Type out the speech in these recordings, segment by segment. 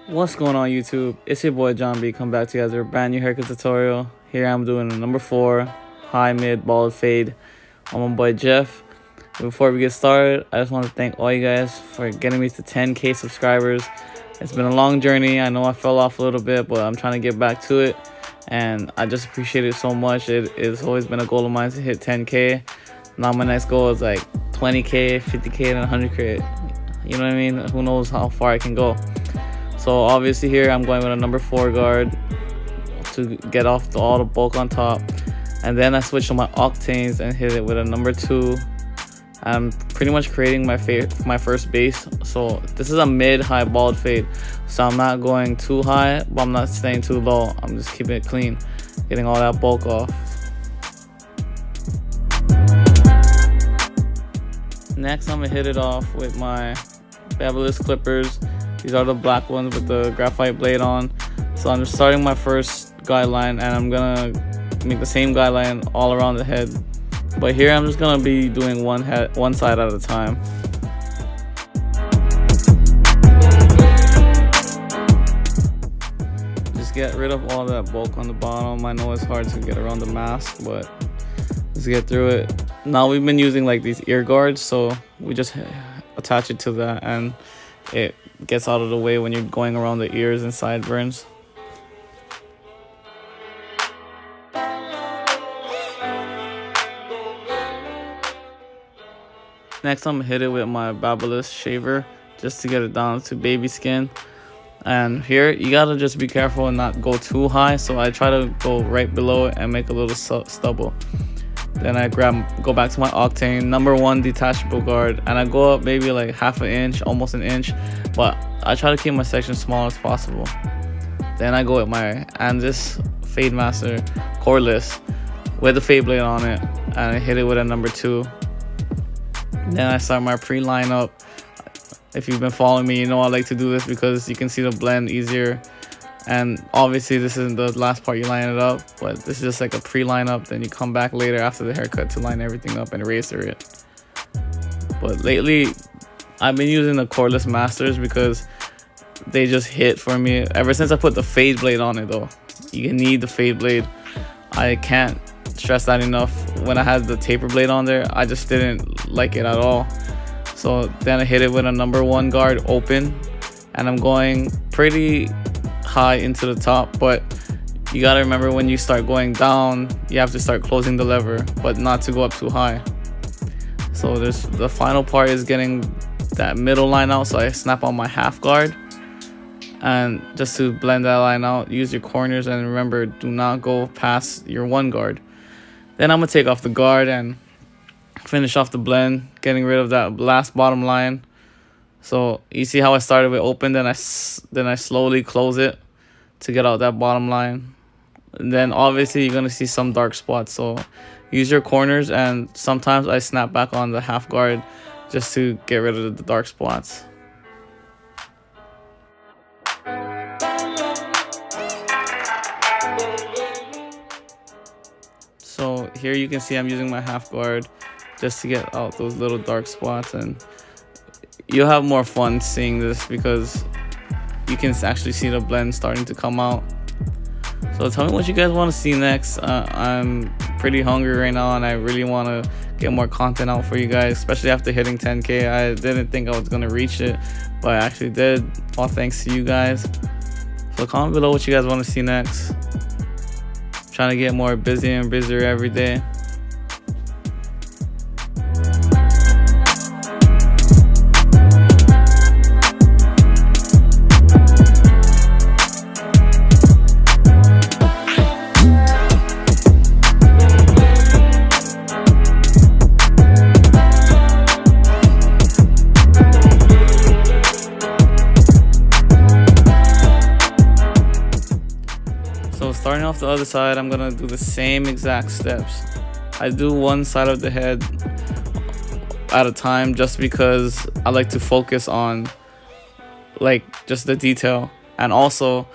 What's going on YouTube? It's your boy John B. Come back to you guys with a brand new haircut tutorial. Here I'm doing a number 4 high mid bald fade on my boy Jeff. Before we get started, I just want to thank all you guys for getting me to 10k subscribers. It's been a long journey. I know I fell off a little bit, but I'm trying to get back to it, and I just appreciate it so much. It's always been a goal of mine to hit 10k. Now my next goal is like 20k, 50k, and 100k. You know what I mean? Who knows how far I can go. So obviously here I'm going with a number 4 guard to get off all the bulk on top, and then I switch to my octanes and hit it with a number 2. I'm pretty much creating my first base. So this is a mid-high bald fade, so I'm not going too high, but I'm not staying too low. I'm just keeping it clean, getting all that bulk off. Next, I'm gonna hit it off with my bevel clippers. These are the black ones with the graphite blade on. So I'm just starting my first guideline, and I'm gonna make the same guideline all around the head. But here I'm just gonna be doing one side at a time. Just get rid of all that bulk on the bottom. I know it's hard to get around the mask, but let's get through it. Now we've been using like these ear guards, so we just attach it to that, and it gets out of the way when you're going around the ears and sideburns. Next, I'm gonna hit it with my Barber shaver just to get it down to baby skin. And here you gotta just be careful and not go too high, so I try to go right below it and make a little stubble. Then I go back to my octane number 1 detachable guard, and I go up maybe like half an inch, almost an inch, but I try to keep my section small as possible. Then I go with my Andis Fade Master Cordless with the fade blade on it, and I hit it with a number 2. Then I start my pre-line up. If you've been following me, you know I like to do this because you can see the blend easier. And obviously this isn't the last part you line it up, but this is just like a pre-line up. Then you come back later after the haircut to line everything up and eraser it. But lately I've been using the Cordless Masters because they just hit for me. Ever since I put the fade blade on it though, you need the fade blade. I can't stress that enough. When I had the taper blade on there, I just didn't like it at all. So then I hit it with a number 1 guard open, and I'm going pretty high into the top, but you gotta remember when you start going down, you have to start closing the lever, but not to go up too high. So the final part is getting that middle line out, so I snap on my half guard, and just to blend that line out, use your corners, and remember, do not go past your 1 guard. Then I'm gonna take off the guard and finish off the blend, getting rid of that last bottom line. So you see how I started with open, then I slowly close it to get out that bottom line. And then obviously you're gonna see some dark spots, so use your corners, and sometimes I snap back on the half guard just to get rid of the dark spots. So here you can see I'm using my half guard just to get out those little dark spots, and you'll have more fun seeing this because you can actually see the blend starting to come out. So tell me what you guys want to see next. I'm pretty hungry right now, and I really want to get more content out for you guys, especially after hitting 10k. I didn't think I was going to reach it, but I actually did, all thanks to you guys. So comment below what you guys want to see next. I'm trying to get more busier and busier every day. So starting off the other side, I'm gonna do the same exact steps. I do one side of the head at a time just because I like to focus on like just the detail, and also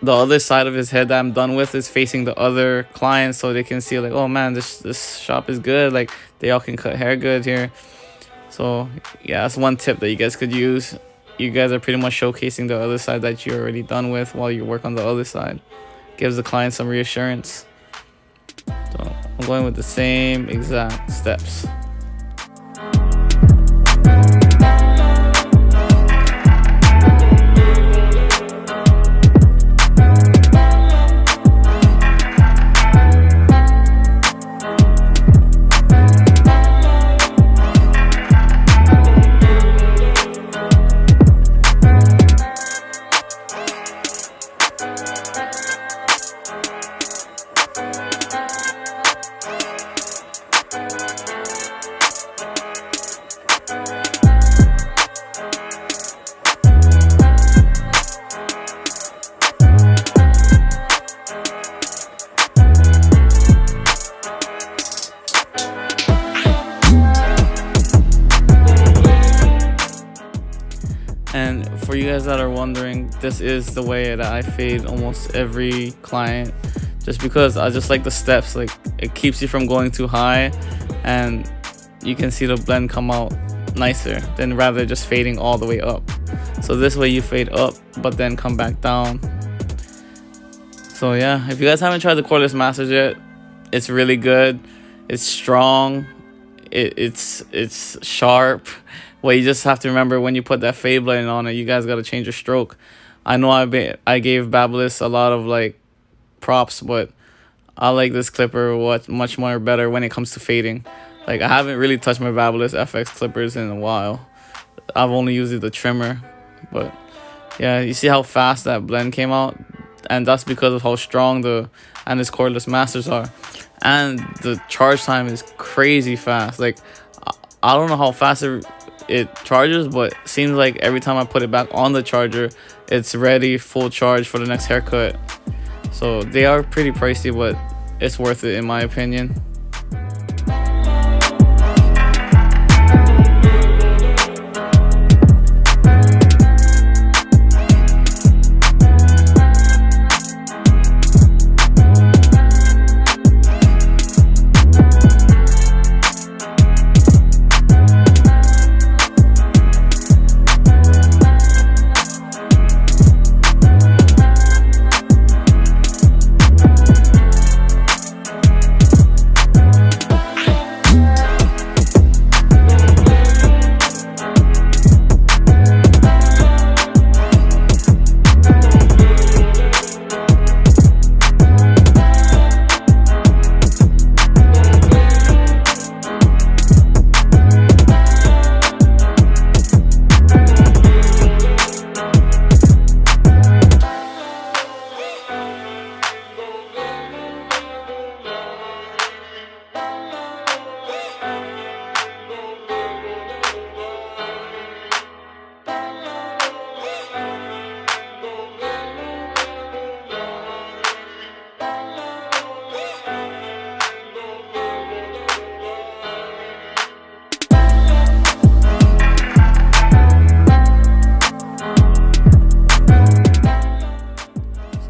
the other side of his head that I'm done with is facing the other clients, so they can see like, oh man, this shop is good, like they all can cut hair good here. So yeah, that's one tip that you guys could use. you guys are pretty much showcasing the other side that you're already done with while you work on the other side. Gives the client some reassurance. So I'm going with the same exact steps. And for you guys that are wondering, this is the way that I fade almost every client, just because I just like the steps. Like, it keeps you from going too high, and you can see the blend come out nicer than rather just fading all the way up. So this way you fade up but then come back down. So yeah, if you guys haven't tried the Cordless Masters yet, it's really good. It's strong. It's sharp. Well, you just have to remember when you put that fade blade on it, you guys got to change your stroke. I know I gave Babyliss a lot of like props, but I like this clipper much more better when it comes to fading. Like, I haven't really touched my Babyliss FX clippers in a while. I've only used the trimmer, but yeah, you see how fast that blend came out, and that's because of how strong the Andis Cordless Masters are, and the charge time is crazy fast. Like, I don't know how fast it charges, but it seems like every time I put it back on the charger, it's ready, full charge for the next haircut. So they are pretty pricey, but it's worth it in my opinion.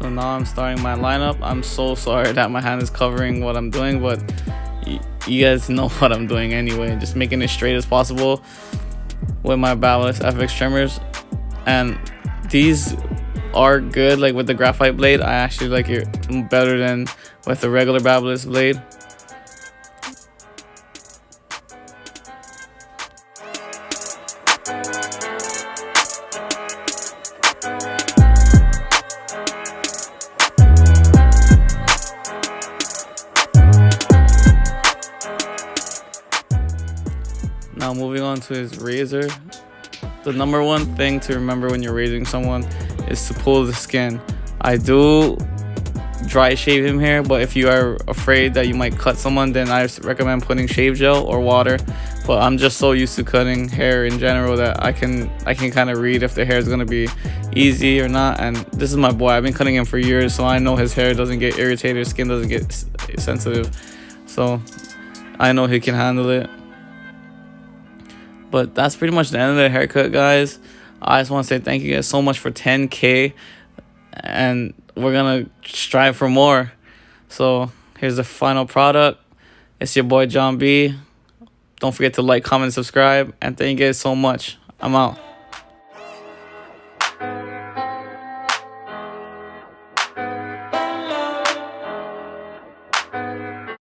Now I'm starting my lineup. I'm so sorry that my hand is covering what I'm doing, but you guys know what I'm doing anyway. Just making it straight as possible with my Babyliss FX trimmers, and these are good. Like, with the graphite blade, I actually like it better than with the regular Babyliss blade. Now moving on to his razor. The number one thing to remember when you're razing someone is to pull the skin. I do dry shave him here, but if you are afraid that you might cut someone, then I recommend putting shave gel or water. But I'm just so used to cutting hair in general that I can kind of read if the hair is going to be easy or not. And this is my boy. I've been cutting him for years, so I know his hair doesn't get irritated, his skin doesn't get sensitive, so I know he can handle it. But that's pretty much the end of the haircut, guys. I just want to say thank you guys so much for 10K, and we're gonna strive for more. So here's the final product. It's your boy John B. Don't forget to like, comment, subscribe, and thank you guys so much. I'm out.